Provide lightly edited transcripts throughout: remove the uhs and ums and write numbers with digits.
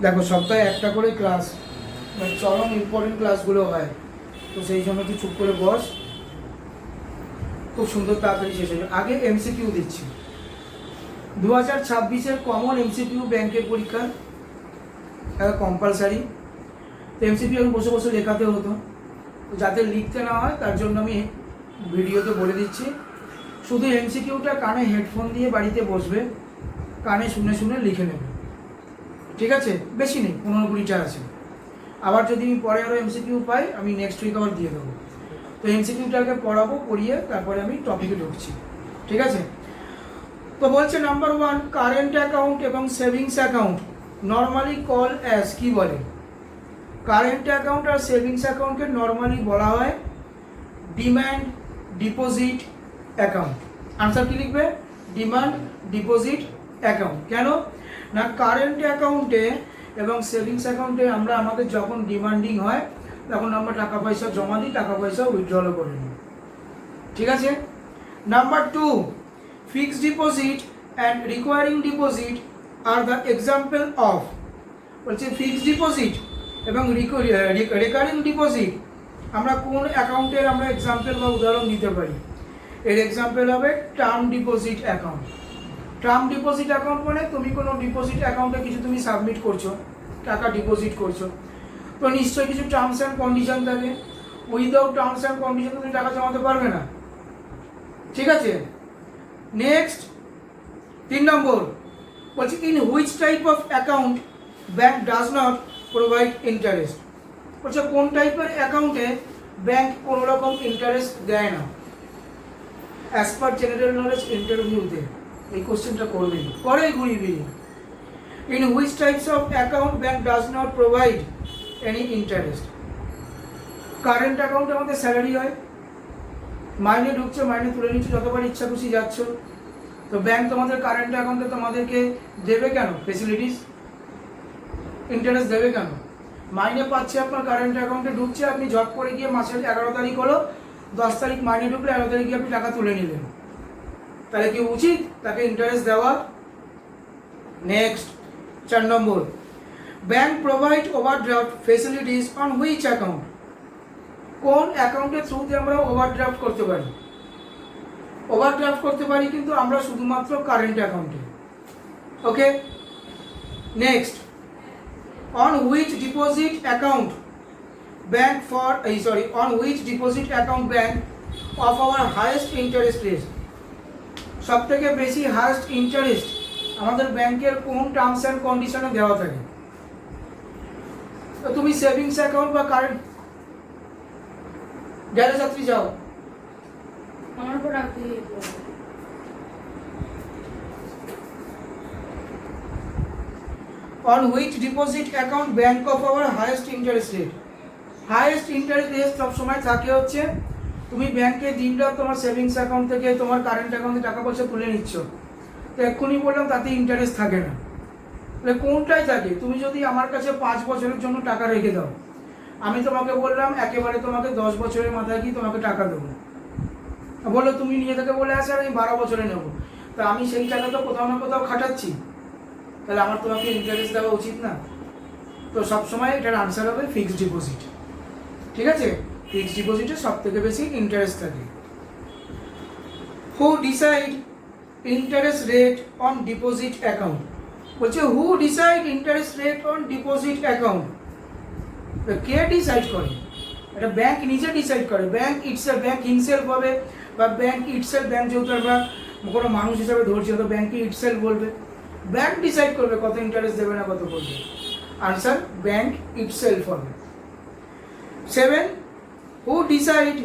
দেখো সপ্তাহে একটা করে ক্লাস, মানে চরম ইম্পর্টেন্ট ক্লাসগুলো হয়, তো সেই জন্য তুই চুপ করে বস, খুব সুন্দর তাড়াতাড়ি শেষ হয়ে যাবে। আগে এমসিকিউ দিচ্ছি 2026-এর কমন এমসিকিউ ব্যাংকের পরীক্ষা, কম্পালসারি। তো এমসিকিউ আমি বসে বসে লেখাতে হতো, যাতে লিখতে না হয় তার জন্য আমি ভিডিওতে বলে দিচ্ছি। শুধু এমসিকিউটা কানে হেডফোন দিয়ে বাড়িতে বসবে, কানে শুনে শুনে লিখে নেবে, ঠিক আছে? বেশি নেই, 15-20টা আছে। আবার যদি আমি পরে আরও এমসিকিউ পাই আমি নেক্সট উইক আবার দিয়ে দেবো। তো এমসিকিউটাকে পড়াবো, পড়িয়ে তারপরে আমি টপিকে ঢুকছি, ঠিক আছে? তো বলছে নাম্বার 1, কারেন্ট অ্যাকাউন্ট এবং savings account normally call as, কি বলে? কারেন্ট অ্যাকাউন্ট আর সেভিংস অ্যাকাউন্টকে নর্মালি বলা হয় ডিমান্ড ডিপোজিট অ্যাকাউন্ট। আনসার কি লিখবে? Demand deposit account. কেন না, কারেন্ট অ্যাকাউন্টে এবং সেভিংস অ্যাকাউন্টে আমরা আমাদের যখন ডিমান্ডিং হয় তখন আমরা টাকা পয়সা জমা দিই, টাকা পয়সা উইথড্রলও করে নিই, ঠিক আছে? Number 2, fixed deposit and recurring deposit are the example of. বলছে ফিক্সড ডিপোজিট এবং রিকারিং ডিপোজিট আমরা কোন অ্যাকাউন্টের আমরা এক্সাম্পল বা উদাহরণ দিতে পারি? এর এক্সাম্পল হবে term deposit account. Term deposit account মানে তুমি কোনো ডিপোজিট অ্যাকাউন্টে কিছু তুমি সাবমিট করছো, টাকা ডিপোজিট করছো, তো নিশ্চয়ই কিছু টার্মস অ্যান্ড কন্ডিশন থাকে। উইদাউট টার্মস অ্যান্ড কন্ডিশন তুমি টাকা জমাতে পারবে না, ঠিক আছে? নেক্সট 3 নম্বর বলছি, in which type of account bank does not provide interest. বলছে কোন টাইপের অ্যাকাউন্টে ব্যাংক কোনো রকম ইন্টারেস্ট দেয় না? অ্যাজ পার জেনারেল নলেজ ইন্টারভিউতে এই কোশ্চেনটা করবেই, পরেই ঘুরিয়ে। In which types of account bank does not provide any interest. Current অ্যাকাউন্টে আমাদের স্যালারি হয়, মাইনে ঢুকছে, মাইনে তুলে নিচ্ছে, যতবার ইচ্ছা খুশি যাচ্ছ, তো ব্যাংক তোমাদের কারেন্ট অ্যাকাউন্টে তোমাদেরকে দেবে কেন ফেসিলিটিস? ইন্টারেস্ট দেবে কেন? মাইনে পাচ্ছে আপনার কারেন্ট অ্যাকাউন্টে ঢুকছে, আপনি জব করে গিয়ে মাসের 11 তারিখ হলো, 10 তারিখ মাইনে ঢুকলে 11 তারিখ গিয়ে আপনি টাকা তুলে নিলেন, তাহলে কি উচিত তাকে ইন্টারেস্ট দেওয়া? Next 4 number, bank provide overdraft facilities on which account. কোন অ্যাকাউন্টের থ্রুতে আমরা ওভারড্রাফট করতে পারি? ওভারড্রাফট করতে পারি কিন্তু আমরা শুধুমাত্র কারেন্ট অ্যাকাউন্টে, okay? Next, on which deposit account bank on which deposit account bank of our highest interest rate, সব থেকে বেশি হাইয়েস্ট ইন্টারেস্ট আমাদের ব্যাংকের কোন টার্মস অ্যান্ড কন্ডিশনে দেওয়া থাকে? তো তুমি সেভিংস অ্যাকাউন্ট বা কারেন্ট গেলে ছাত্রী যাও, আমার উপর রাখতে on which deposit account bank of our highest interest rate. Highest interest rate সবসময় থাকে হচ্ছে তুমি ব্যাংকে দিনরাত তোমার সেভিংস অ্যাকাউন্ট থেকে তোমার কারেন্ট অ্যাকাউন্টে টাকা পয়সা তুলে নিচ্ছ, তো এক্ষুনি বললাম তাতে ইন্টারেস্ট থাকে না। তাহলে কোনটাই থাকে? তুমি যদি আমার কাছে 5 বছরের জন্য টাকা রেখে দাও, আমি তোমাকে বললাম একেবারে তোমাকে 10 বছরের মাথায় কি তোমাকে টাকা দেবো, বললো তুমি নিয়ে থেকে বলে আসে আমি 12 বছরে নেবো, তা আমি সেই টাকা তো কোথাও না কোথাও খাটাচ্ছি, তাহলে আমার তোমাকে ইন্টারেস্ট দেওয়া উচিত না? তো সবসময় এটার আনসার হবে ফিক্সড ডিপোজিট, ঠিক আছে? ফিক্সড ডিপোজিটে সব থেকে বেশি ইন্টারেস্ট থাকে। Who decide interest rate on deposit account. বলছে who decide interest rate on deposit account. কে ডিসাইড করে? এটা ব্যাংক নিজে ডিসাইড করে। ব্যাংক হিমসেলফ হবে, বা ব্যাংক ইটসেলফ, ব্যাংক যেহেতু আমরা কোনো মানুষ হিসাবে ধরছি তো ব্যাংক ইটসেলফ বলবে। ব্যাংক ডিসাইড করবে কত ইন্টারেস্ট দেবে না কত করবে। আনসার ব্যাংক ইটসেলফ হবে। 7, who decide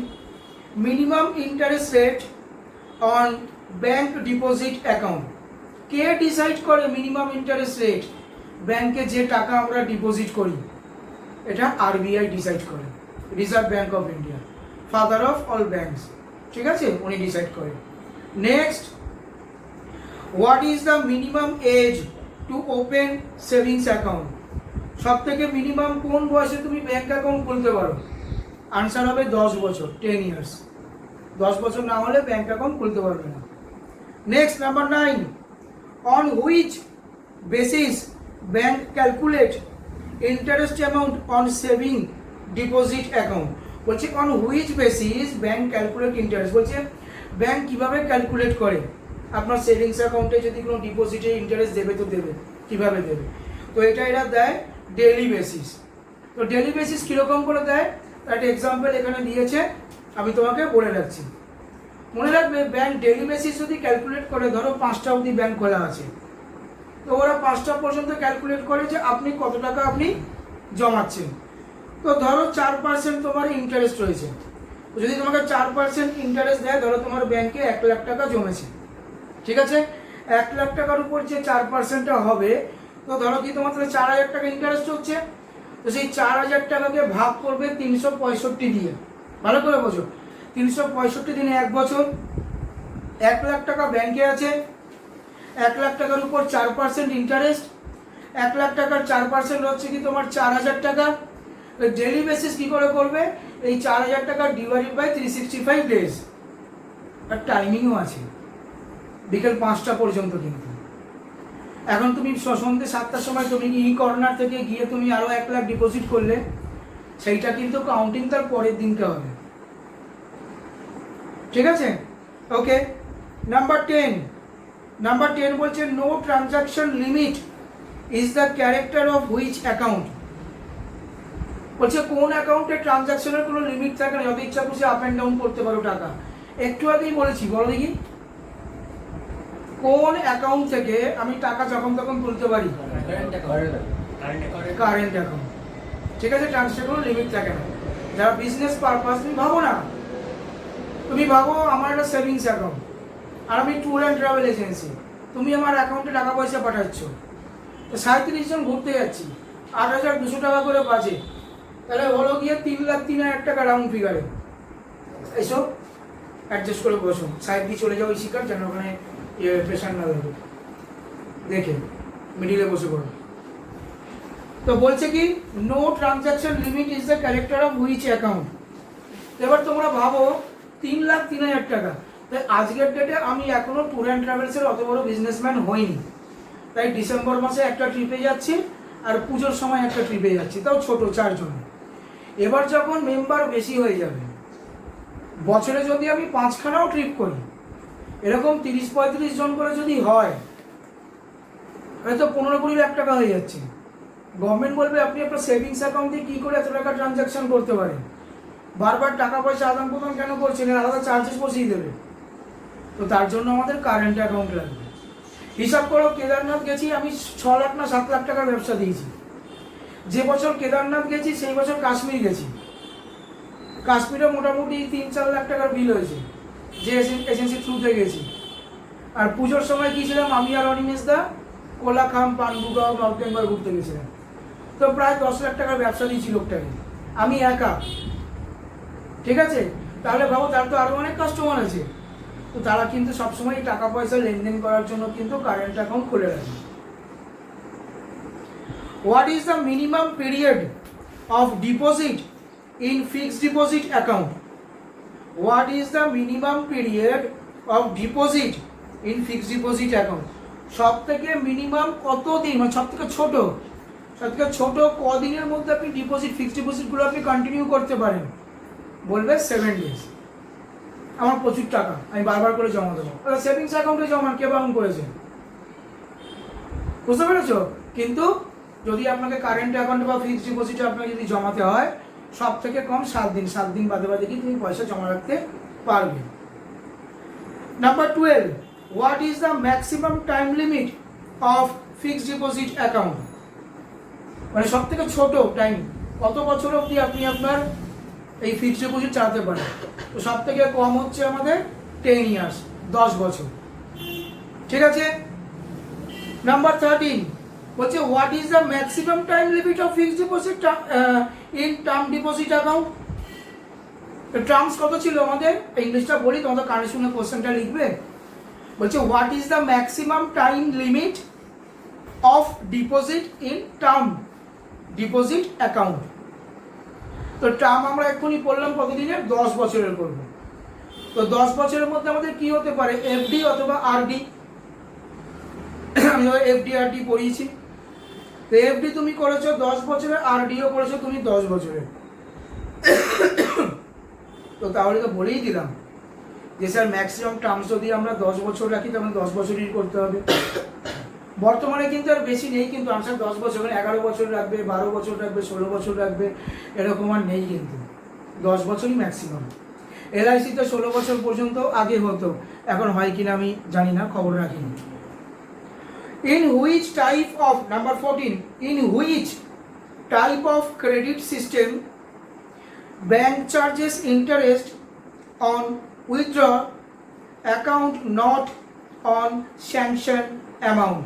minimum interest rate on bank deposit account. কে ডিসাইড করে মিনিমাম ইন্টারেস্ট রেট ব্যাংকে যে টাকা আমরা ডিপোজিট করি? এটা আরবিআই ডিসাইড করে, reserve bank of India, father of all banks, ঠিক আছে? উনি ডিসাইড করে। Next, what is the minimum age to open savings account. সব থেকে মিনিমাম কোন বয়সে তুমি ব্যাংক অ্যাকাউন্ট খুলতে পারো? আনসার হবে 10 বছর, 10 ইয়ার্স। 10 বছর না হলে ব্যাংক অ্যাকাউন্ট খুলতে পারবে না। Next number 9, on which basis bank calculate interest amount on saving deposit account. বলছে on which basis bank calculate interest, বলছে ব্যাংক কিভাবে ক্যালকুলেট করে আপনার সেভিংস অ্যাকাউন্টে যদি কোনো ডিপোজিটে ইন্টারেস্ট দেবে তো দেবে, কিভাবে দেবে। তো এটা এরা দেয় ডেইলি বেসিস। তো ডেইলি বেসিস কীরকম করে দেয় একটা এক্সাম্পল এখানে দিয়েছে, আমি তোমাকে বলে রাখছি। মনে রাখবে ব্যাংক ডেইলি বেসিস যদি ক্যালকুলেট করে, ধরো 5টা অবধি ব্যাংক খোলা আছে, তো ওরা 5টা পর্যন্ত ক্যালকুলেট করে যে আপনি কত টাকা আপনি জমাচ্ছেন। তো ধরো 4% তোমার ইন্টারেস্ট রয়েছে, যদি তোমাকে 4% ইন্টারেস্ট দেয়, ধরো তোমার ব্যাংকে 1 লাখ টাকা জমেছে, ঠিক আছে, 1 লাখ টাকার উপর যে 4%টা হবে, তো ধরো কি তোমার তাহলে 4,000 টাকা ইন্টারেস্ট হচ্ছে, তো সেই 4,000 টাকাকে ভাগ করবে 365 দিয়ে। ভালো করে বোঝো, 365 দিনে 1 বছর, 1 লাখ টাকা ব্যাংকে আছে, 1 লাখ টাকার উপর 4% ইন্টারেস্ট, 1 লাখ টাকার 4% হচ্ছে কি তোমার 4,000 টাকা। ডেইলি বেসিস কি করে করবে, এই 4,000 টাকা ডিভাইডেড বাই 365 ডেজ। আর টাইমিংও আছে, বিকেল 5টা পর্যন্ত। কিন্তু এখন তুমি সন্ধ্যে 7টার সময় তুমি ই কর্নার থেকে গিয়ে তুমি আরও 1 লাখ ডিপোজিট করলে, সেইটা কিন্তু কাউন্টিং তার পরের দিনকে হবে, ঠিক আছে। ওকে, নাম্বার 10 বলছে no transaction limit is the character of which account. বলছে কোন অ্যাকাউন্টে ট্রানজাকশনের কোনো লিমিট থাকে না, যত ইচ্ছা খুশি আপ অ্যান্ড ডাউন করতে পারো টাকা। একটু আগেই বলেছি, বলো দেখি কোন অ্যাকাউন্ট থেকে আমি টাকা যখন তখন তুলতে পারি? কারেন্ট অ্যাকাউন্ট, ঠিক আছে। ট্রানজাকশনের কোনো লিমিট থাকে না। যারা বিজনেস পারপাস, তুমি ভাবো না, তুমি ভাবো আমার একটা সেভিংস অ্যাকাউন্ট আর আমি ট্যুর অ্যান্ড ট্রাভেল এজেন্সি, তুমি আমার অ্যাকাউন্টে টাকা পয়সা পাঠাচ্ছ, তো 37 জন ঘুরতে যাচ্ছি, 8,200 টাকা করে বাজে, তাহলে হলো গিয়ে 3,03,000 টাকা রাউন্ড ফিগারে। এইসব অ্যাডজাস্ট করে বসো, সাইড দিয়ে চলে যাও ওই শিকার, যেন ওখানে প্রেশার না দেবে, দেখে মিডিলে বসে পড়ো। তো বলছে কি no transaction limit is the character of which account. এবার তোমরা ভাবো 3,03,000 টাকা, তাই আজকের ডেটে আমি এখনো ট্যুর অ্যান্ড ট্রাভেলসের অত বড় বিজনেসম্যান হইনি, তাই ডিসেম্বর মাসে একটা ট্রিপে যাচ্ছি আর পুজোর সময় একটা ট্রিপে যাচ্ছি, তাও ছোট 4 জন। এবার যখন মেম্বার বেশি হয়ে যাবে, বছরে যদি আমি 5খানাও ট্রিপ করি, এরকম 30-35 জন করে যদি হয়, হয়তো 15-20 লাখ টাকা হয়ে যাচ্ছে। গভর্নমেন্ট বলবে আপনি আপনার সেভিংস অ্যাকাউন্ট দিয়ে কী করে এত টাকা ট্রানজাকশন করতে পারেন, বারবার টাকা পয়সা আদান প্রদান কেন করছেন, আলাদা চার্জেস বসিয়ে দেবে। তো তার জন্য আমাদের কারেন্ট অ্যাকাউন্ট লাগবে। হিসাব করো, কেদারনাথ গেছি আমি 6 লাখ না 7 লাখ টাকার ব্যবসা দিয়েছি। যে বছর কেদারনাথ গেছি সেই বছর কাশ্মীর গেছি, কাশ্মীরে মোটামুটি 3-4 লাখ টাকার বিল হয়েছে, যে এজেন্সি থ্রুতে গেছি। আর পুজোর সময় গিয়েছিলাম আমি আর অনিমেষ দা, কোলাখাম, পান্ডুগাঁও, নর্থ বেঙ্গল ঘুরতে গেছিলাম, তো প্রায় 10 লাখ টাকার ব্যবসা দিয়েছি লোকটাকে, আমি একা, ঠিক আছে। তাহলে ভাবো তার তো আরও অনেক কাস্টমার আছে, তো তারা কিন্তু সবসময় টাকা পয়সা লেনদেন করার জন্য কিন্তু কারেন্ট অ্যাকাউন্ট খুলে রাখে। What is the minimum period of deposit in fixed deposit account? What is the minimum period of deposit in fixed deposit account? সব থেকে মিনিমাম কত দিন, মানে সব থেকে ছোট কদিনের মধ্যে আপনি ডিপোজিট, ফিক্সড ডিপোজিটগুলো আপনি কন্টিনিউ করতে পারেন? বলবে 7 ডেজ। আমার প্রচুর টাকা, আমি বারবার করে জমা দেবো, সেভিংস অ্যাকাউন্টে জমা কে বারণ করেছে? বুঝতে পেরেছো? কিন্তু যদি আপনাকে কারেন্ট অ্যাকাউন্টে বা ফিক্সড ডিপোজিটে আপনাকে যদি জমাতে হয়, সব থেকে কম 7 দিন বাদে কি তুমি পয়সা জমা রাখতে পারবে। Number 12, what is the maximum time limit of fixed deposit account? মানে সব থেকে ছোট টাইম, কত বছর অবধি আপনি আপনার এই ফিক্সড ডিপোজিট চালাতে পারেন? তো সব থেকে কম হচ্ছে আমাদের 10 ইয়ার্স, 10 বছর, ঠিক আছে। নাম্বার 13 বলছে what is the maximum time limit of fixed deposit in term deposit account? Terms কত ছিল আমাদের, ইংলিশটা বলি, তোমাদের কানে শুনে কোশ্চেনটা লিখবে। বলছে what is the maximum time limit of deposit in term deposit account? তো টার্ম আমরা এক্ষুনি পড়লাম কতদিনের, 10 বছরের করবো। তো 10 বছরের মধ্যে আমাদের কি হতে পারে, এফডি অথবা আরডি। আমি এফডি আরডি পড়িয়েছি। তো এফডি তুমি করেছো 10 বছরের, আরডিও করেছো তুমি 10 বছরের। তো তাহলে তো বলেই দিলাম যে স্যার ম্যাক্সিমাম টার্মস যদি আমরা 10 বছর রাখি তাহলে 10 বছরই করতে হবে। বর্তমানে কিন্তু আর বেশি নেই, কিন্তু আনসার 10 বছর, 11 বছর রাখবে, 12 বছর রাখবে, 16 বছর রাখবে, এরকম আর নেই, কিন্তু 10 বছরই ম্যাক্সিমাম। এলআইসিতে 16 বছর পর্যন্ত আগে হতো, এখন হয় কিনা আমি জানি না, খবর রাখিনি। In which type of, number 14, in which type of credit system bank charges interest on withdrawal account not on sanction amount?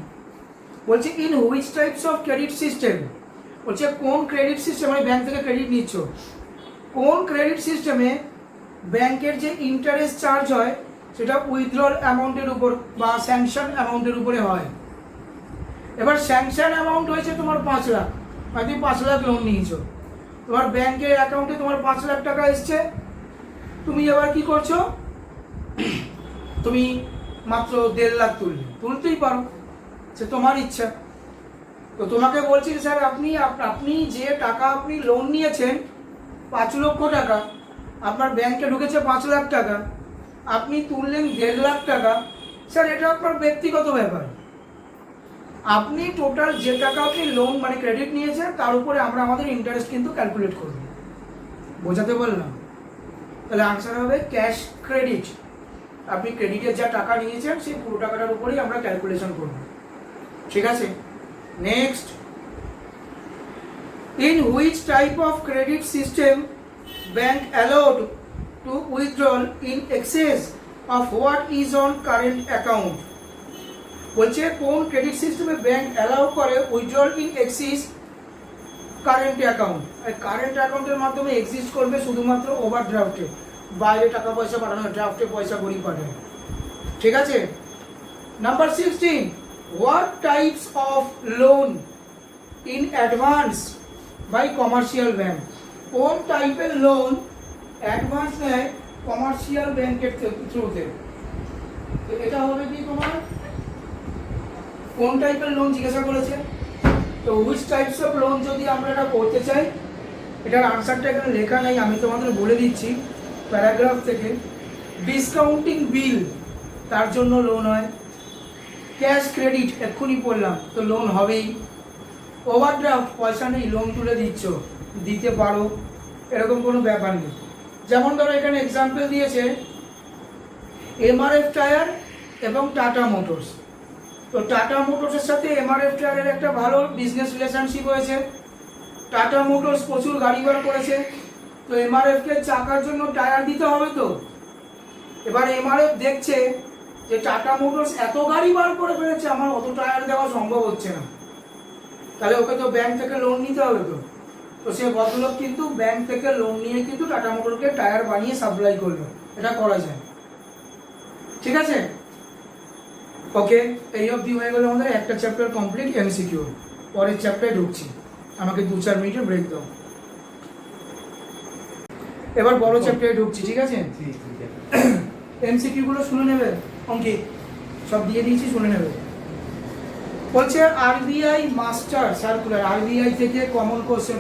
বলছে in which types of credit system, বলছে কোন ক্রেডিট সিস্টেম, মানে ব্যাংক থেকে ক্রেডিট নিচ্ছ, কোন credit সিস্টেমে ব্যাংকের যে ইন্টারেস্ট চার্জ হয় সেটা উইথড্রল অ্যামাউন্টের উপর বা স্যাংশন অ্যামাউন্টের উপরে হয়। এবার স্যাংশন অ্যামাউন্ট হয়েছে তোমার 5 লাখ, মানে তুমি 5 লাখ লোন নিয়েছো, তোমার ব্যাংকের অ্যাকাউন্টে তোমার 5 লাখ টাকা এসছে, তুমি এবার কি করছো, তুমি মাত্র 1.5 লাখ তুলতেই পারো, সে তোমার ইচ্ছা। তো তোমাকে বলছি স্যার আপনি যে টাকা আপনি লোন নিয়েছেন 5 লক্ষ টাকা, আপনার ব্যাংকে ঢুকেছে 5 লাখ টাকা, আপনি তুললেন 1.5 লাখ টাকা, স্যার এটা আপনার ব্যক্তিগত ব্যাপার। আপনি টোটাল যে টাকা আপনি লোন মানে ক্রেডিট নিয়েছেন তার উপরে আমরা আমাদের ইন্টারেস্ট কিন্তু ক্যালকুলেট করব। বোঝাতে পারলাম? তাহলে আনসার হবে ক্যাশ ক্রেডিট। আপনি ক্রেডিটের যা টাকা নিয়েছেন সেই পুরো টাকাটার উপরেই আমরা ক্যালকুলেশন করব। ঠিক আছে, next, in which type of credit system bank allowed to withdrawal in access of what is on current account? বলছে কোন ক্রেডিট সিস্টেমে ব্যাংক অ্যালাউ করে withdrawal in axis current account. Current অ্যাকাউন্টের মাধ্যমে এক্সিস্ট করবে শুধুমাত্র ওভারড্রাফটে, বাইরে টাকা পয়সা পাঠানো, ড্রাফটে পয়সা গরিব পাঠায়। ঠিক আছে, number 16, what types of loan in advance by commercial bank? কোন টাইপের লোন অ্যাডভান্স নেয় কমার্শিয়াল ব্যাংকের থ্রুতে? তো এটা হবে কি তোমার কোন টাইপের লোন জিজ্ঞাসা করেছে। তো হুইচ টাইপস অফ লোন যদি আমরা এটা করতে চাই, এটার আনসারটা এখানে লেখা নেই, আমি তোমাদের বলে দিচ্ছি প্যারাগ্রাফ থেকে। ডিসকাউন্টিং বিল, তার জন্য লোন হয়। ক্যাশ ক্রেডিট এক্ষুনি পড়লাম, তো লোন হবেই। ওভারড্রাফট, পয়সা নেই লোন তুলে দিচ্ছ, দিতে পারো, এরকম কোনো ব্যাপার নেই। যেমন ধরো এখানে এক্সাম্পল দিয়েছে এমআরএফ টায়ার এবং টাটা মোটরস। তো টাটা মোটরসের সাথে এমআরএফ টায়ারের একটা ভালো বিজনেস রিলেশনশিপ হয়েছে। টাটা মোটরস প্রচুর গাড়ি বার করেছে, তো এমআরএফকে চাকার জন্য টায়ার দিতে হবে। তো এবার এমআরএফ দেখছে যে টাটা মোটরস এত গাড়ি বার করে ফেলেছে, আমার অত টায়ার দেওয়া সম্ভব হচ্ছে না, তাহলে ওকে তো ব্যাংক থেকে লোন নিতে হবে। তো সে ভদ্রলোক কিন্তু ব্যাংক থেকে লোন নিয়ে কিন্তু টাটা মোটরকে টায়ার বানিয়ে সাপ্লাই করলো, এটা করা যায়। ঠিক আছে, ওকে, এই অবধি হয়ে গেল আমাদের একটা চ্যাপ্টার কমপ্লিট এমসিকিউ। পরের চ্যাপ্টারে ঢুকছি, আমাকে 2-4 মিনিটের ব্রেক দাও। এবার বড় চ্যাপ্টারে ঢুকছি, ঠিক আছে? এমসিকিউ গুলো শুনে নেবে, অঙ্কিত সব দিয়ে দিয়েছি, শুনে নেবে। বলছে আরবিআই মাস্টার সার্কুলার, আরবিআই থেকে কমন কোশ্চেন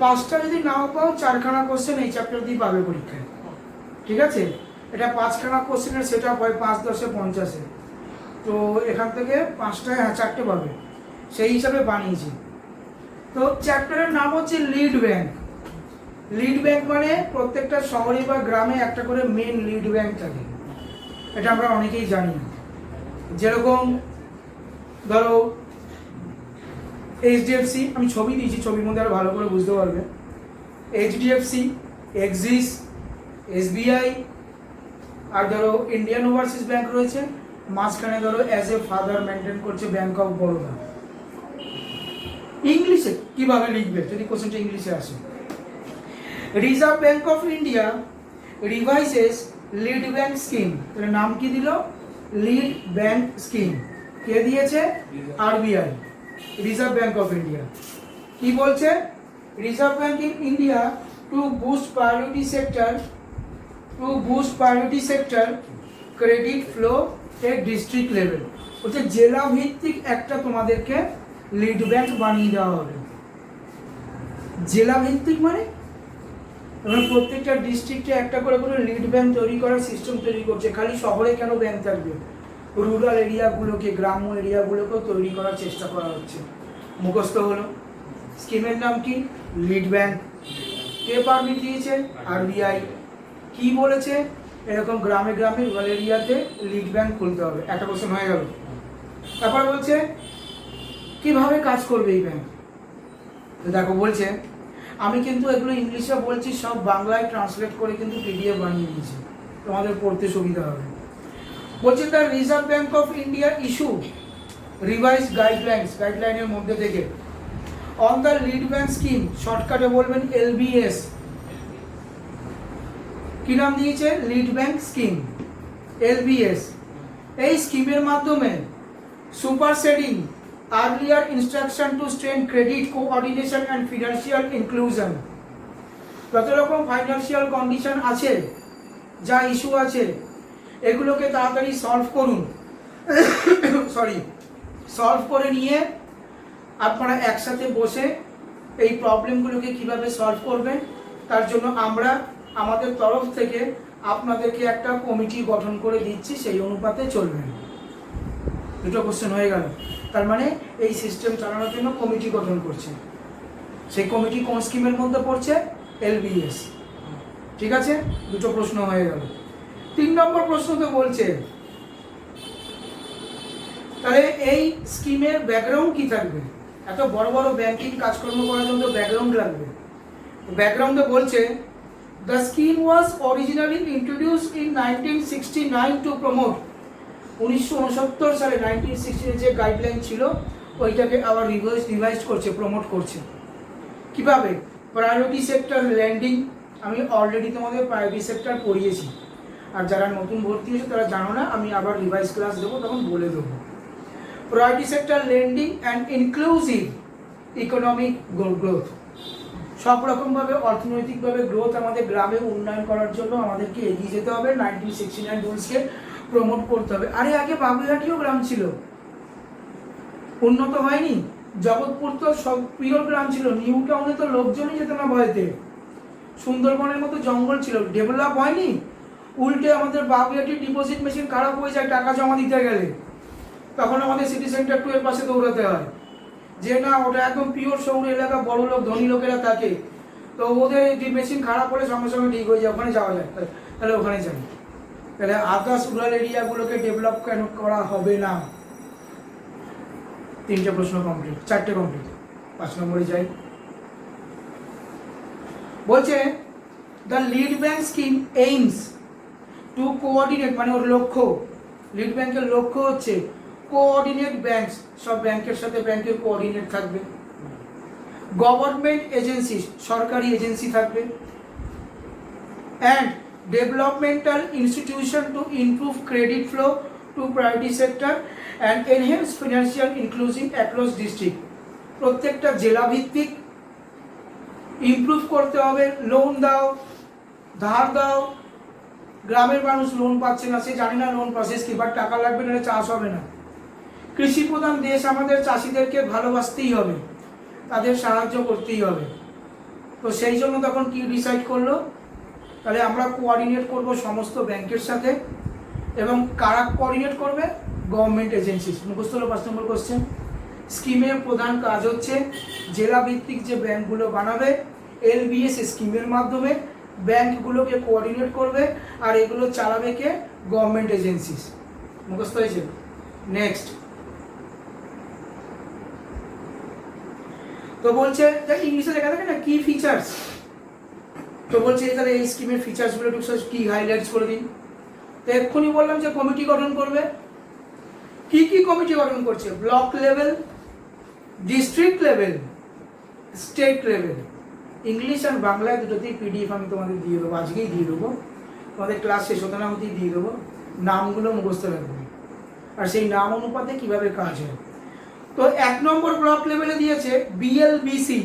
5টা যদি নাও পাও 4খানা কোশ্চেন এই চ্যাপ্টার দিয়ে পাবে পরীক্ষায়। ঠিক আছে, এটা 5খানা কোশ্চেনের সেট আপ হয় 5 10 50। তো এখান থেকে 5টায় 4টে পাবে, সেই হিসাবে বানিয়েছি। তো চ্যাপ্টারের নাম হচ্ছে লিড ব্যাংক। লিড ব্যাংক মানে প্রত্যেকটা শহরে বা গ্রামে একটা করে মেন লিড ব্যাংক থাকে, এটা আমরা অনেকেই জানি। যেরকম ধরো এইচডিএফসি, আমি ছবি দিয়েছি, ছবির মধ্যে আরো ভালো করে বুঝতে পারবে। এইচডিএফসি, এক্সিস, এসবিআই, আর ধরো ইন্ডিয়ান ওভারসিজ ব্যাংক রয়েছে, মাঝখানে ধরো অ্যাজ এ ফাদার মেনটেন করছে ব্যাংক অফ বরোদা। ইংলিশে কিভাবে লিখবে যদি কোশ্চেনটা ইংলিশে আসে? Reserve bank of India revises lead bank scheme. তাহলে নাম কি দিল? Lead bank scheme. কে দিয়েছে? RBI, Reserve bank of India. কি বলছে? Reserve Bank in India to boost priority sector credit flow at district level. বলছে জেলা ভিত্তিক একটা তোমাদেরকে লিড ব্যাংক বানিয়ে দেওয়া হবে। জেলা ভিত্তিক মানে এবং প্রত্যেকটা ডিস্ট্রিক্টে একটা করে লিড ব্যাংক তৈরি করার সিস্টেম তৈরি করছে। খালি শহরে কেন ব্যাংক থাকবে, রুরাল এরিয়াগুলোকে, গ্রাম্য এরিয়াগুলোকেও তৈরি করার চেষ্টা করা হচ্ছে। মুখস্থ হলো। স্কিমের নাম কি? Lead bank. কে পারমিট দিয়েছে? আরবিআই। কি বলেছে? এরকম গ্রামে গ্রামে রুরাল এরিয়াতে লিড ব্যাংক খুলতে হবে। একটা কোশ্চেন হয়ে গেল। তারপর বলছে কিভাবে কাজ করবে এই ব্যাংক। দেখো বলছে, আমি কিন্তু এগুলো ইংলিশে বলছি, সব বাংলায় ট্রান্সলেট করে কিন্তু পিডিএফ বানিয়ে দিয়েছি, তোমাদের পড়তে সুবিধা হবে। বলছে the Reserve bank of India issue revise গাইডলাইনের মধ্যে থেকে on the lead bank scheme, শর্টকাটে বলবেন এলবিএস। কি নাম দিয়েছে? Lead bank scheme, LBS. এই স্কিমের মাধ্যমে সুপারসেডিং earlier instruction to strengthen credit coordination and financial inclusion, যত রকম ফাইন্যান্সিয়াল কন্ডিশন আছে, যা ইস্যু আছে, এগুলোকে তাড়াতাড়ি সলভ করুন। সলভ করে নিয়ে আপনারা একসাথে বসে এই প্রবলেমগুলোকে কিভাবে সলভ করবেন, তার জন্য আমরা আমাদের তরফ থেকে আপনাদেরকে একটা কমিটি গঠন করে দিচ্ছি, সেই অনুপাতে চলবেন। দুটো কোশ্চেন হয়ে গেল। তার মানে এই সিস্টেম চালানোর জন্য কমিটি গঠন করছে। সেই কমিটি কোন স্কিমের মধ্যে পড়ছে? এলবিএস। ঠিক আছে, দুটো প্রশ্ন হয়ে গেল। 3 নম্বর প্রশ্নতে বলছে তাহলে এই স্কিমের ব্যাকগ্রাউন্ড কি থাকবে? এত বড় বড় ব্যাংকিং কাজকর্ম করার জন্য ব্যাকগ্রাউন্ড লাগবে। ব্যাকগ্রাউন্ডে বলছে the scheme was originally introduced in 1969 to promote, 1969 সালে 1960 যে গাইডলাইন ছিল ওইটাকে আবার রিভাইজ করছে, প্রমোট করছে। কিভাবে? Priority sector landing. আমি অলরেডি তোমাদের প্রায়োরিটি সেক্টর পড়িয়েছি, আর যারা নতুন ভর্তি হয়েছে তারা জানো না, আমি আবার রিভাইজ ক্লাস দেবো, তখন বলে দেবো। Priority sector landing and inclusive economic growth, সব রকমভাবে অর্থনৈতিকভাবে গ্রোথ আমাদের গ্রামে উন্নয়ন করার জন্য আমাদেরকে এগিয়ে যেতে হবে। 1969 রুলসকে প্রমোট করতে হবে। আরে আগে বাগুইহাটিও গ্রাম ছিল, উন্নত হয়নি। জগৎপুর তো সব পিওর গ্রাম ছিল, নিউ টাউনে তো লোকজনই যেত না ভয়তে। সুন্দরবনের মতো জঙ্গল ছিল, ডেভেলপ হয়নি। উল্টে আমাদের বাগুইহাটির ডিপোজিট মেশিন খারাপ হয়ে যায় টাকা জমা দিতে গেলে, তখন আমাদের সিটি সেন্টার 2 এর পাশে দৌড়াতে হয়, যে না ওটা একদম পিওর শহুর এলাকা, বড় লোক ধনী লোকেরা থাকে, তো ওদের মেশিন খারাপ হলে সঙ্গে সঙ্গে ঠিক হয়ে যায়, ওখানে যাওয়া যায়, তাহলে ওখানে যাই। তাহলে আদার্স রুরাল এরিয়াগুলোকে ডেভেলপ কেন করা হবে না? 3টে প্রশ্ন কমপ্লিট, 4টে কমপ্লিট। 5 নম্বরে যাই। বলছে the lead bank scheme aims to coordinate, মানে ওর লক্ষ্য, লিড ব্যাংকের লক্ষ্য হচ্ছে কোঅর্ডিনেট ব্যাংকস, সব ব্যাংকের সাথে ব্যাংকের কোঅর্ডিনেট থাকবে। গভর্নমেন্ট এজেন্সি, সরকারি এজেন্সি থাকবে। And developmental institution to improve credit flow to priority sector and enhance financial inclusion across district, প্রত্যেকটা জেলা ভিত্তিক ইমপ্রুভ করতে হবে। লোন দাও, ধার দাও, গ্রামের মানুষ লোন পাচ্ছে না, সে জানে না লোন প্রসেস কি, বাট টাকা লাগবে না, চাষ হবে না। কৃষি প্রধান দেশ আমাদের, চাষিদেরকে ভালোবাসতেই হবে, তাদের সাহায্য করতেই হবে। তো সেই জন্য তখন কি ডিসাইড করলো, তাহলে আমরা কোঅর্ডিনেট করব সমস্ত ব্যাংকের সাথে, এবং কারা কোঅর্ডিনেট করবে? Government agencies. মুখস্থ হলো 5 নম্বর কোশ্চেন। স্কিমের প্রধান কাজ হচ্ছে জেলা ভিত্তিক যে ব্যাংকগুলো বানাবে, এলবিএস স্কিমের মাধ্যমে ব্যাংকগুলোকে কোঅর্ডিনেট করবে, আর এগুলো চালাবে কে? Government agencies. মুখস্থ হয়েছে? নেক্সট। তো বলছে ইংলিশে লেখা থাকে না কি ফিচার্স, তো বলছে তাহলে এই স্কিমের ফিচার্সগুলো একটু কি হাইলাইটস করে দিন। তো এক্ষুনি বললাম যে কমিটি গঠন করবে। কি কি কমিটি গঠন করছে? Block level, district level, state level. English আর বাংলায় দুটোতেই পিডিএফ আমি তোমাদের দিয়ে দেবো, আজকেই দিয়ে দেবো, তোমাদের ক্লাস শেষ হতে না হতেই দিয়ে দেবো। নামগুলো মুখস্থ রাখবে, আর সেই নাম অনুপাতে কিভাবে কাজ হয়। তো 1 নম্বর ব্লক লেভেলে দিয়েছে বিএলবিসি,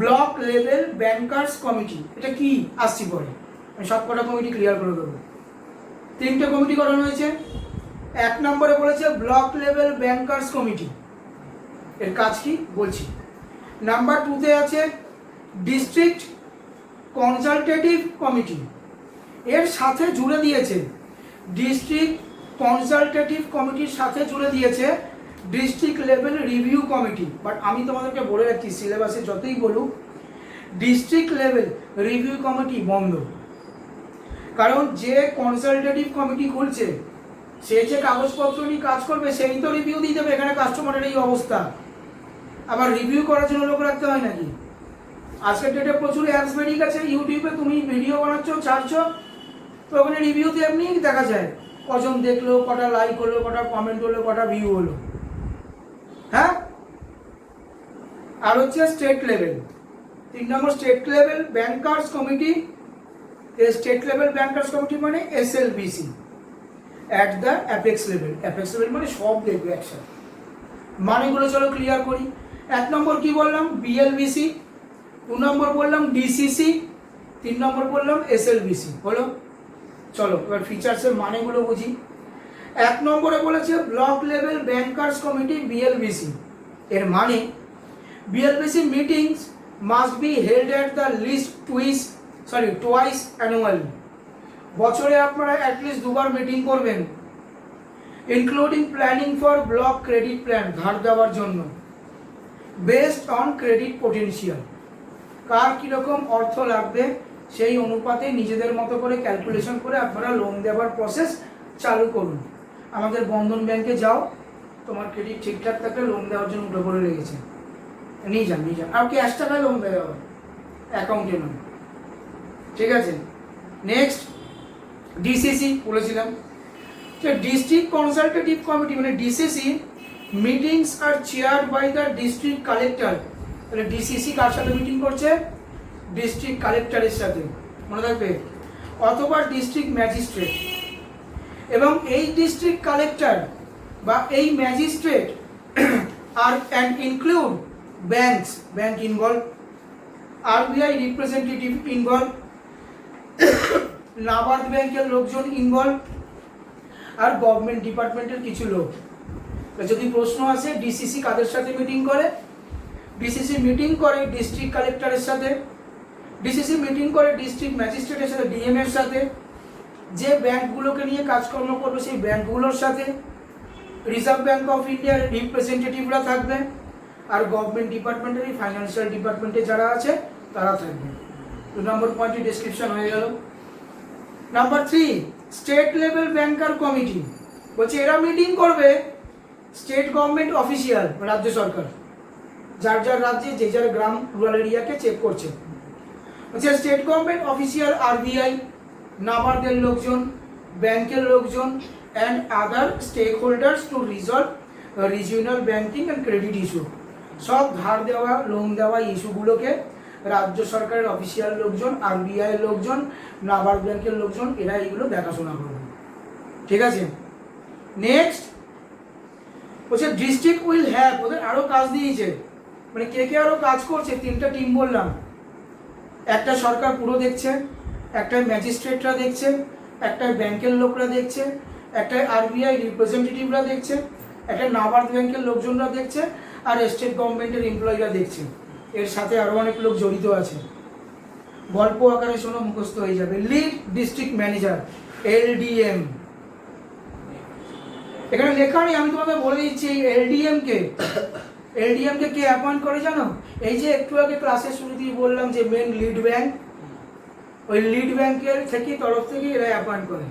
ব্লক লেভেল ব্যাংকার্স কমিটি। এটা কি আসছি পরে, আমি সব কটা কমিটি ক্লিয়ার করে দেবো। 3টে কমিটি গঠন হয়েছে। 1 নম্বরে বলেছে ব্লক লেভেল ব্যাংকার্স কমিটি, এর কাজ কি বলছি। নাম্বার 2-তে আছে ডিস্ট্রিক্ট কনসালটেটিভ কমিটি, এর সাথে জুড়ে দিয়েছে ডিস্ট্রিক্ট কনসালটেটিভ কমিটির সাথে জুড়ে দিয়েছে district level review committee. But আমি তোমাদেরকে বলে রাখছি, সিলেবাসে যতই বলুক ডিস্ট্রিক্ট লেভেল রিভিউ কমিটি বন্ধ। কারণ যে কনসালটেটিভ কমিটি খুলছে সে যে কাগজপত্র নিয়ে কাজ করবে সেই তো রিভিউ দিয়ে দেবে। এখানে কাস্টমারের এই অবস্থা, আবার রিভিউ করার জন্য লোক রাখতে হয় নাকি? আজকের ডেটে প্রচুর অ্যাপস বেরিয়ে গেছে, ইউটিউবে তুমি ভিডিও বানাচ্ছ ছাড়ছো, তো ওখানে রিভিউতে এমনি দেখা যায় কজন দেখলো, কটা লাইক হলো, কটা কমেন্ট হলো, কটা ভিউ হলো। হ্যাঁ, আর হচ্ছে স্টেট লেভেল, 3 নম্বর state level bankers committee. State level bankers committee মানে SLBC at the apex level. Apex level মানে সব দেখবে একসাথে। মানেগুলো চলো ক্লিয়ার করি। 1 নম্বর কি বললাম? বিএলবিসি। 2 নম্বর বললাম ডিসিসি। 3 নম্বর বললাম এসএলবিসি। হলো, চলো এবার ফিচার্সের মানেগুলো বুঝি। 1 নম্বরে বলেছে block level bankers committee BLBC. এর মানে BLBC meetings must be held at the least twice annually. বছরে আপনারা অ্যাটলিস্ট 2বার মিটিং করবেন, including planning for block credit plan, ধার দেওয়ার জন্য, বেসড অন ক্রেডিট পোটেনশিয়াল। কার কীরকম অর্থ লাগবে সেই অনুপাতে নিজেদের মতো করে ক্যালকুলেশন করে আপনারা লোন দেওয়ার প্রসেস চালু করুন। আমাদের বন্ধন ব্যাংকে যাও, তোমার ক্রেডিট ঠিকঠাক থাকলে লোন দেওয়ার জন্য উঠে পড়ে লেগেছে, নিয়ে যান। আর ক্যাশ টাকায় লোন দেওয়া হবে, অ্যাকাউন্টে নয়। ঠিক আছে, নেক্সট ডিসিসি বলেছিলাম। ডিস্ট্রিক্ট কনসালটেটিভ কমিটি মানে DCC meetings are chaired by the district collector. তাহলে ডিসিসি কার সাথে মিটিং করছে? ডিস্ট্রিক্ট কালেক্টরের সাথে, মনে রাখবে, অথবা ডিস্ট্রিক্ট ম্যাজিস্ট্রেট। এবং এই ডিস্ট্রিক্ট কালেক্টর বা এই ম্যাজিস্ট্রেট আর and include banks, bank involve, RBI representative involve, NABARD ব্যাংকের লোকজন ইনভলভ, আর গভর্নমেন্ট ডিপার্টমেন্টের কিছু লোক। যদি প্রশ্ন আসে ডিসিসি কাদের সাথে মিটিং করে? ডিসিসি মিটিং করে ডিস্ট্রিক্ট কালেক্টরের সাথে, ডিসিসি মিটিং করে ডিস্ট্রিক্ট ম্যাজিস্ট্রেটের সাথে, ডিএম এর সাথে, যে ব্যাংকগুলোকে নিয়ে কাজকর্ম করবে সেই ব্যাংকগুলোর সাথে, রিজার্ভ ব্যাংক অফ ইন্ডিয়ার রিপ্রেজেন্টেটিভরা থাকবে, আর গভর্নমেন্ট ডিপার্টমেন্টের এই ফাইন্যান্সিয়াল ডিপার্টমেন্টে যারা আছে তারা থাকবে। 2 নম্বর পয়েন্টে ডেসক্রিপশন হয়ে গেল। নাম্বার 3 স্টেট লেভেল ব্যাংকার কমিটি। বলছে এরা মিটিং করবে স্টেট গভর্নমেন্ট অফিসিয়াল, রাজ্য সরকার, যার যার রাজ্যে যে যার গ্রাম রুরাল এরিয়াকে চেক করছে। বলছে স্টেট গভর্নমেন্ট অফিসিয়াল, আরবিআই, নাবার্ডের লোকজন, ব্যাংকের লোকজন and other stakeholders to resolve regional banking and credit issue. সব ধার দেওয়া, লোন দেওয়া ইস্যুগুলোকে রাজ্য সরকারের অফিসিয়াল লোকজন, আরবিআই এর লোকজন, নাবার্ড ব্যাংকের লোকজন, এরা এইগুলো দেখাশোনা করবে। ঠিক আছে, নেক্সট বলছে ডিস্ট্রিক্ট উইল হ্যাভ, ওদের আরও কাজ দিয়েছে, মানে কে কে আরও কাজ করছে, 3টা টিম বললাম। একটা সরকার পুরো দেখছে, একটা ম্যাজিস্ট্রেটরা দেখছে, একটা ব্যাংকের লোকরা দেখছে, একটা আরবিআই রিপ্রেজেন্টেটিভরা দেখছে, একটা নাবার্ড ব্যাংকের লোকজনরা দেখছে, আর স্টেট গভর্নমেন্টের এমপ্লয়িরা দেখছে। এর সাথে আরও অনেক লোক জড়িত আছে। গল্প আকারে শোনো, মুখস্থ হয়ে যাবে। Lead district manager, LDM. এখানে লেখা নেই, আমি তোমাকে বলে দিচ্ছি এই এলডিএম কে কে অ্যাপয়েন্ট করে জানো? এই যে একটু আগে ক্লাসের শুরুতেই বললাম যে মেন লিড ব্যাংক, ওই লিড ব্যাংকের থেকে তরফ থেকে এরা অ্যাপয়েন্ট করে।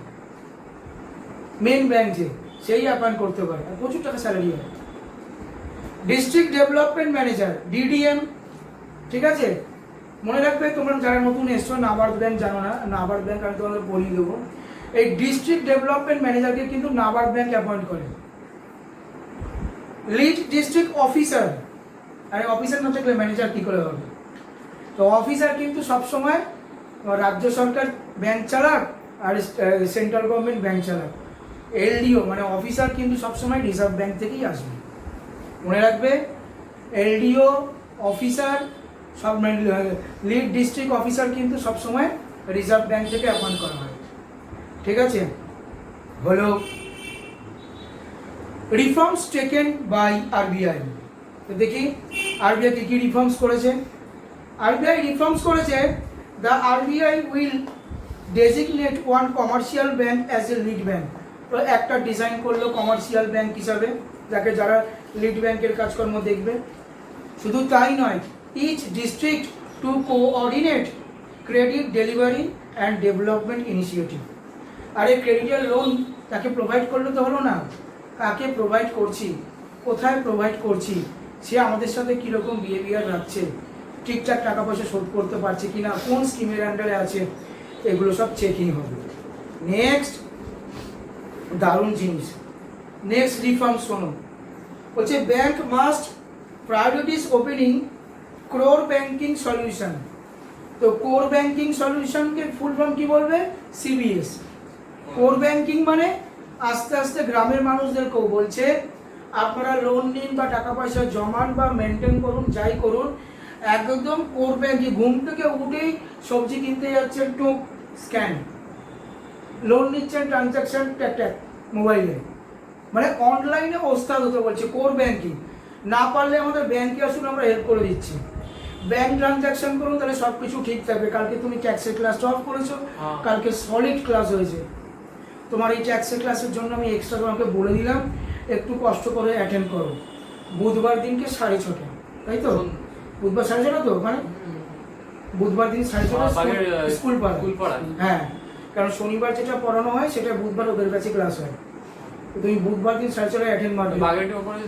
মেন ব্যাংক যে, সেই অ্যাপয়েন্ট করতে পারে, আর প্রচুর টাকা স্যালারি হয়। District development manager, DDM. ঠিক আছে, মনে রাখবে তোমরা যারা নতুন এসছো, নাবার্ড ব্যাংক জানো না, নাবার্ড ব্যাংক আমি তোমাদের পড়িয়ে দেবো। এই ডিস্ট্রিক্ট ডেভেলপমেন্ট ম্যানেজারকে কিন্তু নাবার্ড ব্যাংক অ্যাপয়েন্ট করে। লিড ডিস্ট্রিক্ট অফিসার, আরে অফিসার না থাকলে ম্যানেজার কী করে হবে? তো অফিসার কিন্তু সবসময় রাজ্য সরকার ব্যাংক চালাক আর সেন্ট্রাল গভর্নমেন্ট ব্যাংক চালাক। এলডিও মানে অফিসার কিন্তু সবসময় রিজার্ভ ব্যাংক থেকেই আসবে, মনে রাখবে। এলডিও অফিসার সব, লিড ডিস্ট্রিক্ট অফিসার কিন্তু সবসময় রিজার্ভ ব্যাংক থেকে অ্যাপয়েন্ট করা হয়। ঠিক আছে, হলো রিফর্মস টেকেন বাই আরবিআই। তো দেখি আরবিআই কি রিফর্মস করেছে। আরবিআই রিফর্মস করেছে, the RBI will designate one commercial bank as a lead bank. তো একটা ডিজাইন করলো কমার্শিয়াল ব্যাংক হিসাবে, যাকে যারা লিড ব্যাংকের কাজকর্ম দেখবে। শুধু তাই নয়, each district to coordinate credit delivery and development initiative. আরে ক্রেডিটের লোন তাকে প্রোভাইড করলে তো হলো না, কাকে প্রোভাইড করছি, কোথায় প্রোভাইড করছি, সে আমাদের সাথে কীরকম বিহেভিয়ার রাখছে, ঠিকঠাক টাকা পয়সা শোধ করতে পারছে কিনা, কোন স্কিমের আন্ডারে আছে, এগুলো সব চেকিং হবে। নেক্সট দারুণ জিনিস, নেক্সট রিফর্ম শোনো, বলছে bank must priorities opening core banking solution. তো কোর ব্যাংকিং সলিউশনকে ফুল ফর্ম কি বলবে? সিবিএস। কোর ব্যাংকিং মানে আস্তে আস্তে গ্রামের মানুষদেরকেও বলছে আপনারা লোন নিন বা টাকা পয়সা জমান বা মেনটেন করুন, যাই করুন, একদম কোর ব্যাংকিং। ঘুম থেকে উঠেই সবজি কিনতে যাচ্ছেন, টুক স্ক্যান, লোন নিচ্ছেন ট্রানজাকশন ট্যাক ট্যাক মোবাইলে, মানে অনলাইনে ওস্তাদ হতে বলছে কোর ব্যাংকিং। না পারলে আমাদের ব্যাংকে আসুন, আমরা হেল্প করে দিচ্ছি। ব্যাংক ট্রানজাকশন করুন, তাহলে সব কিছু ঠিক থাকবে। কালকে তুমি ট্যাক্সের ক্লাস অফ করেছো, কালকে সলিড ক্লাস হয়েছে। তোমার এই ট্যাক্সের ক্লাসের জন্য আমি এক্সট্রা তোমাকে বলে দিলাম, একটু কষ্ট করে অ্যাটেন্ড করো। বুধবার দিনকে 6:30, তাই তো? বুধবার 6:30 তো, মানে বুধবার দিন 6:30 স্কুল পড়া। হ্যাঁ, কারণ শনিবার যেটা পড়ানো হয় সেটা বুধবার ওদের কাছে ক্লাস হয়। তুমি বুধবার দিন 6:30 অ্যাটেন্ড মারবে।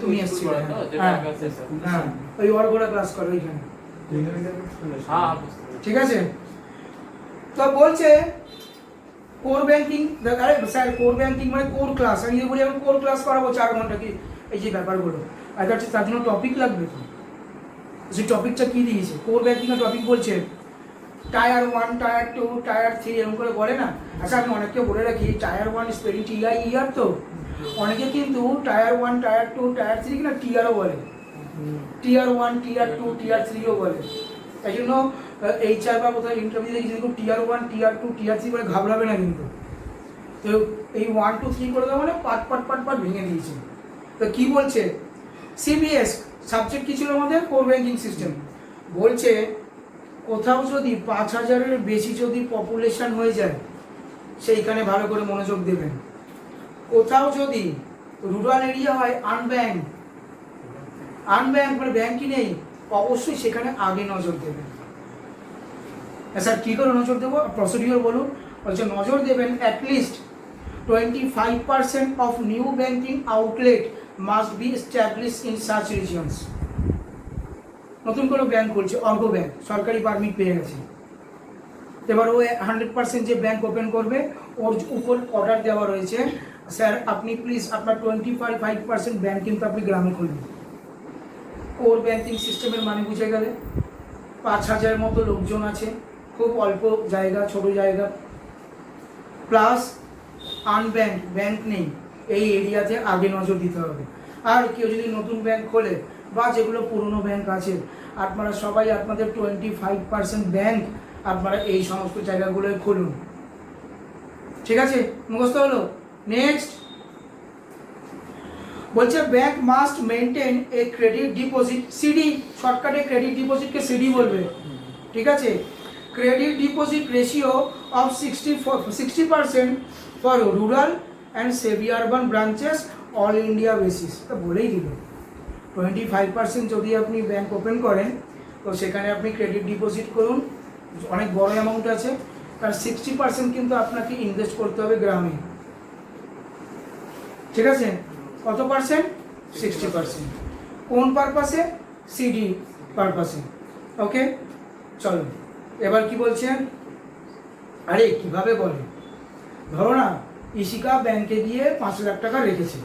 তুমি এসেছিলে, হ্যাঁ, ওই অর্গোরা ক্লাস করো ওইখানে, ঠিক আছে? তো বলছে কোর ব্যাংকিং। আরে স্যার, কোর ব্যাংকিং মানে কোর ক্লাস। আমি যদি বলি আমি কোর ক্লাস করাবো 4 ঘন্টা, কি এই যে ব্যাপারগুলো, আর তার জন্য টপিক লাগবে তো। সেই টপিকটা কি দিয়েছে? কোর ব্যাংকিংয়ের টপিক বলছে টায়ার 1, টায়ার 2, টায়ার 3 এরকম করে বলে না। আচ্ছা, আমি অনেককে বলে রাখি, টায়ার 1 স্পেলিং TIER, তো অনেকে কিন্তু টায়ার 1, টায়ার 2, টায়ার 3 কিনা টিয়ারও বলে, টিয়ার 1, টিয়ার 2, টিয়ার 3ও বলে। তাই জন্য HR বা কোথাও ইন্টারভিউ দেখি কিন্তু টিয়ার 1, টিয়ার 2, টিয়ার 3 বলে ঘাবড়াবে না কিন্তু। তো এই 1, 2, 3 করে দেওয়া মানে পাট ভেঙে দিয়েছে। তো কি বলছে? সিবিএস সাবজেক্ট কি ছিল আমাদের? Core banking system. বলছে কোথাও যদি 5,000-এর বেশি যদি পপুলেশন হয়ে যায়, সেইখানে ভালো করে মনোযোগ দেবেন। কোথাও যদি রুরাল এরিয়া হয়, আনব্যাংক মানে ব্যাংকই নেই, অবশ্যই সেখানে আগে নজর দেবেন। স্যার কী করে নজর দেবো? প্রসিডিওর বলুন। বলছে নজর দেবেন at least 25% of new banking outlet must be establish in such regions. নতুন কোনো ব্যাংক খুলছে, অর্গ ব্যাংক, সরকারি পারমিট পেয়ে গেছে, এবার ও 100% যে ব্যাংক ওপেন করবে, ওর উপর অর্ডার দেওয়া রয়েছে, স্যার আপনি প্লিজ আপনার 25% ব্যাংক কিন্তু আপনি গ্রামে খুলবেন। কোর ব্যাংকিং সিস্টেমের মানে বুঝে গেলে 5,000 মতো লোকজন আছে, খুব অল্প জায়গা, ছোট জায়গা, প্লাস আনব্যাংক, ব্যাংক নেই, এই এরিয়াতে আগে নজর দিতে হবে। আর কেউ যদি নতুন ব্যাংক খোলে বা যেগুলো পুরনো ব্যাংক আছে, আপনারা সবাই আপনাদের 25% ব্যাংক আপনারা এই সমস্ত জায়গাগুলোয় খুলুন, ঠিক আছে? মুখস্থ হলো। নেক্সট বলছে bank must maintain a credit deposit, CD, শর্টকাটে ক্রেডিট ডিপোজিটকে সিডি বলবে, ঠিক আছে? Credit deposit ratio of 60% for rural and semi urban branches all India basis. তো বলেই দিল 25% যদি আপনি ব্যাংক ওপেন করেন, তো সেখানে আপনি ক্রেডিট ডিপোজিট করুন, অনেক বড় অ্যামাউন্ট আছে, তার 60% কিন্তু আপনাকে ইনভেস্ট করতে হবে গ্রামে, ঠিক আছে? কত পার্সেন্ট? 60%। কোন পারপাসে? সিডি পারপাসে। ওকে, চলো এবার কি বলছেন? আরে কিভাবে বলে, ধরো না ইশিকা ব্যাংকে গিয়ে 5 লাখ টাকা রেখেছে,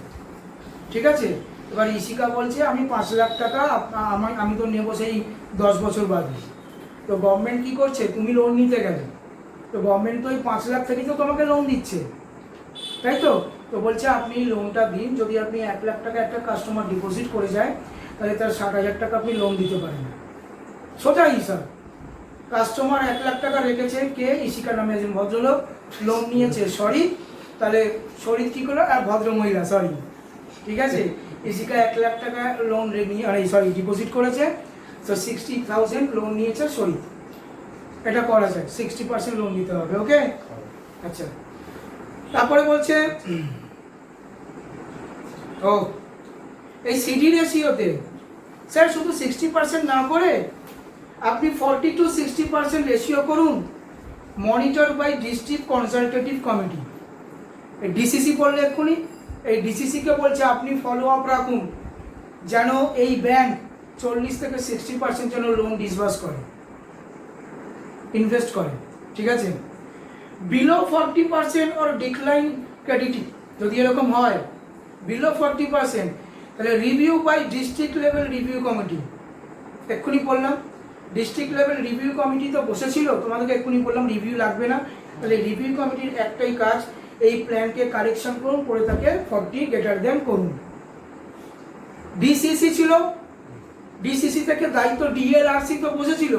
ঠিক আছে? এবার ইশিকা বলছে আমি 5 লাখ টাকা আমি তো নেবো সেই 10 বছর বাদে। তো গভর্নমেন্ট কি করছে? তুমি লোন নিতে গেলে তো গভর্নমেন্ট তো ওই 5 লাখ থেকেই তো তোমাকে লোন দিচ্ছে, তাই তো? তো বলছে আপনি লোনটা দিন, যদি আপনি 1 লাখ টাকা একটা কাস্টমার ডিপোজিট করে যায়, তাহলে তার 60,000 টাকা আপনি লোন দিতে পারেন। সোজা হিসাব, কাস্টমার 1 লাখ টাকা রেখেছে, কে? ইশিকা নামে একজন ভদ্রলোক, লোন নিয়েছে, সরি, তাহলে শরীর কী করলো? আর ভদ্র মহিলা, সরি, ঠিক আছে? किसी का 1 लाख টাকা লোন ডিপোজিট করেছে, তো 60,000 লোন নিয়েছে শরীর, এটা করা যায়, 60% লোন দিতে হবে। ওকে, আচ্ছা তারপরে বলছে ও এই সিডি রেশিওতে স্যার শুধু 60% না করে আপনি 40 to 60% রেশিও করুন, monitor by district consultative committee. এই ডিসিসি বললে এক্ষুনি, এই ডিসিসিকে বলছে আপনি ফলো আপ রাখুন যেন এই ব্যাংক 40 থেকে 60% যেন লোন ডিসবার্স করে, ইনভেস্ট করে, ঠিক আছে। বিলো 40% অর ডিক্লাইন ক্রেডিট, যদি এরকম হয় বিলো 40%, তাহলে review by district level review committee. এক্ষুনি বললাম ডিস্ট্রিক্ট লেভেল রিভিউ কমিটি তো বসেছিল, তোমাদেরকে এক্ষুনি বললাম রিভিউ লাগবে না, তাহলে রিভিউ কমিটির একটাই কাজ এই প্ল্যানকে কারেকশন করুন, করে তাকে 40 গ্রেটার দেন করুন। ডিসিসি ছিল, ডিসিসি থেকে দায়িত্ব ডিএলআরসি তো বসেছিল,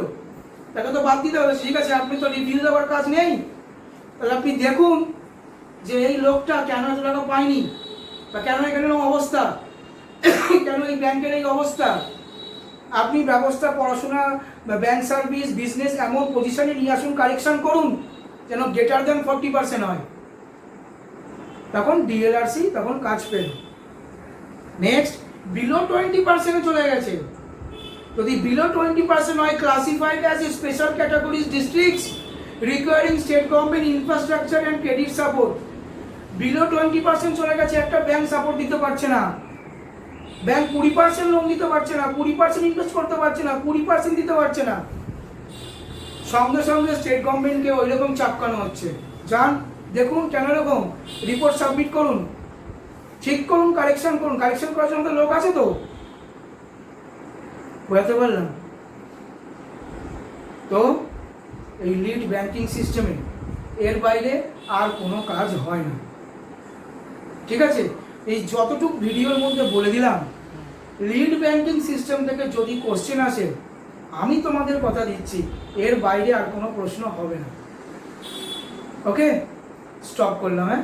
তাকে তো বাদ দিতে হবে, ঠিক আছে আপনি তো রিভিউ দেওয়ার কাজ নেই, তাহলে আপনি দেখুন যে এই লোকটা কেন এত টাকা পায়নি, বা কেন এখানে অবস্থা, কেন এই ব্যাংকের এই অবস্থা। আপনি ব্যবস্থা, পড়াশোনা, ব্যাংক সার্ভিস, বিজনেস এমন পজিশনে নিয়ে আসুন, কারেকশন করুন যেন গ্রেটার দেন 40% হয়, তখন ডিএলআরসি তখন কাজ পেল। নেক্সট বিলো 20% চলে গেছে, যদি বিলো 20% হয় classified as a special categories districts recurring state government infrastructure and credit support. Below 20% চলে গেছে, একটা ব্যাংক সাপোর্ট দিতে পারছে না, ব্যাংক 20% লোন দিতে পারছে না, 20% ইনভেস্ট করতে পারছে না, 20% দিতে পারছে না, সঙ্গে সঙ্গে স্টেট গভর্নমেন্টকে ওই রকম চাপকানো হচ্ছে। যান দেখুন কেন এরকম, রিপোর্ট সাবমিট করুন, ঠিক করুন, কারেকশন করুন, কারেকশন করার জন্য তো লোক আছে তো, বোঝাতে পারলাম তো। এই লিড ব্যাংকিং সিস্টেমে এর বাইরে আর কোনো কাজ হয় না, ঠিক আছে। এই যতটুকু ভিডিওর মধ্যে বলে দিলাম, লিড ব্যাংকিং সিস্টেম থেকে যদি কোশ্চেন আসে, আমি তোমাদের কথা দিচ্ছি এর বাইরে আর কোনো প্রশ্ন হবে না। ওকে, স্টপ করলাম, হ্যাঁ।